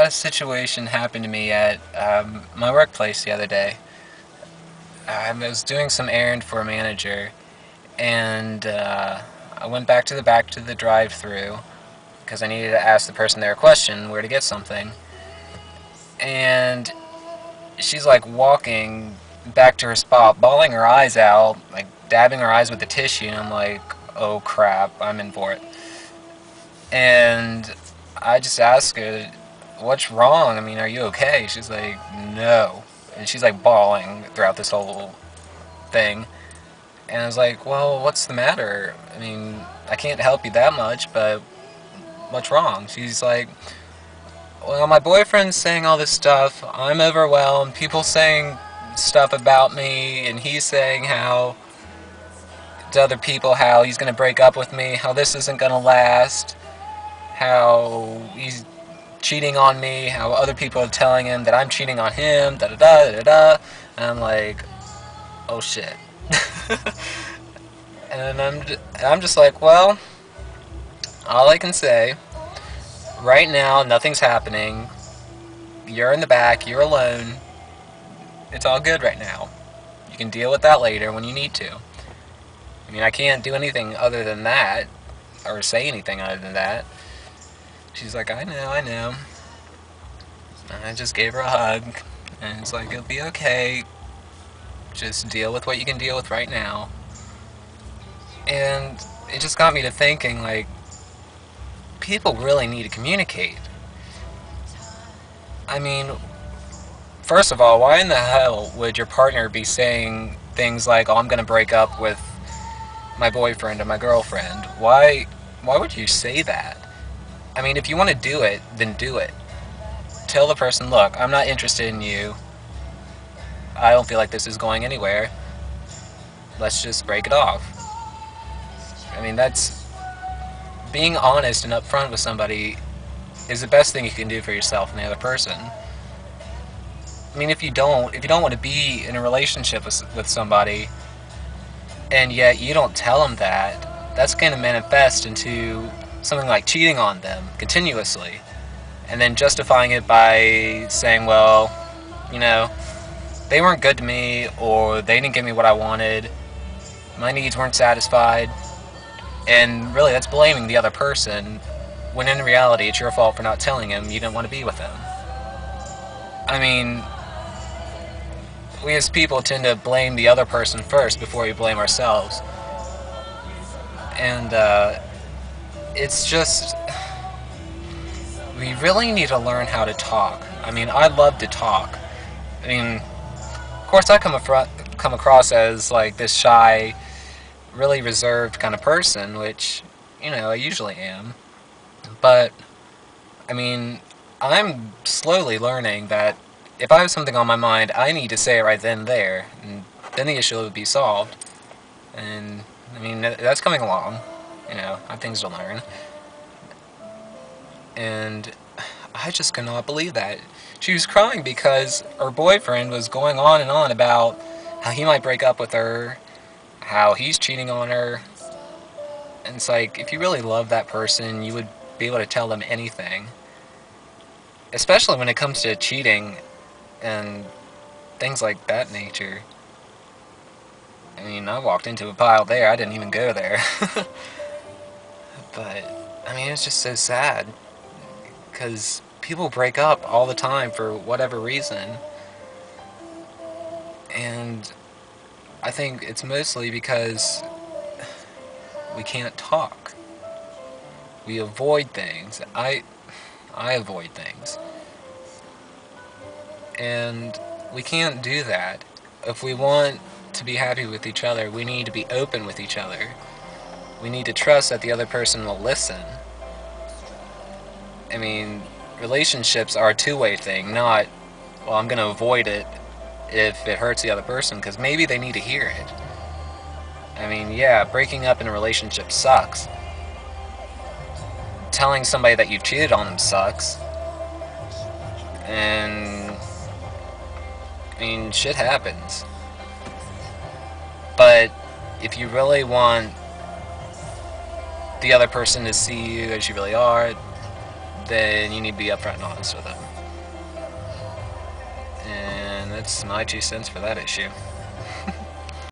had a situation happen to me at my workplace the other day. I was doing some errand for a manager, and I went back to the drive-through because I needed to ask the person there a question where to get something. And she's like walking back to her spot, bawling her eyes out, like dabbing her eyes with the tissue, and I'm like, oh crap, I'm in for it. And I just asked her, what's wrong? I mean, are you okay? She's like, no. And she's like bawling throughout this whole thing. And I was like, well, what's the matter? I mean, I can't help you that much, but what's wrong? She's like, well, my boyfriend's saying all this stuff. I'm overwhelmed. People saying stuff about me, and he's saying how to other people how he's going to break up with me, how this isn't going to last, how he's cheating on me, how other people are telling him that I'm cheating on him, da da da da da. And I'm like, oh shit. And I'm just like, well, all I can say, right now, nothing's happening. You're in the back, you're alone. It's all good right now. You can deal with that later when you need to. I mean, I can't do anything other than that, or say anything other than that. She's like, I know, I know. I just gave her a hug, and it's like, it'll be okay. Just deal with what you can deal with right now. And it just got me to thinking, like, people really need to communicate. I mean, first of all, why in the hell would your partner be saying things like, oh, I'm gonna break up with my boyfriend or my girlfriend? Why would you say that? I mean, if you want to do it, then do it. Tell the person, look, I'm not interested in you. I don't feel like this is going anywhere. Let's just break it off. I mean, that's being honest and upfront with somebody is the best thing you can do for yourself and the other person. I mean, if you don't want to be in a relationship with somebody, and yet you don't tell them that, that's going to manifest into something like cheating on them continuously, and then justifying it by saying, well, you know, they weren't good to me, or they didn't give me what I wanted, my needs weren't satisfied, and really that's blaming the other person, when in reality it's your fault for not telling him you didn't want to be with him. I mean, we as people tend to blame the other person first before we blame ourselves. And it's just, we really need to learn how to talk. I mean, I love to talk. I mean, of course I come across as like this shy, really reserved kind of person, which, you know, I usually am. But, I mean, I'm slowly learning that if I have something on my mind, I need to say it right then and there, and then the issue would be solved. And, I mean, that's coming along. You know, I have things to learn. And I just could not believe that. She was crying because her boyfriend was going on and on about how he might break up with her, how he's cheating on her. And it's like, if you really love that person, you would be able to tell them anything. Especially when it comes to cheating and things like that nature. I mean, I walked into a pile there, I didn't even go there. But, I mean, it's just so sad. Because people break up all the time for whatever reason. And I think it's mostly because we can't talk. We avoid things. I avoid things. And we can't do that. If we want to be happy with each other, we need to be open with each other. We need to trust that the other person will listen. I mean, relationships are a two-way thing, not, well, I'm going to avoid it if it hurts the other person, because maybe they need to hear it. I mean, yeah, breaking up in a relationship sucks. Telling somebody that you've cheated on them sucks. And, I mean, shit happens. But if you really want the other person to see you as you really are, then you need to be upfront and honest with them. And that's my 2 cents for that issue.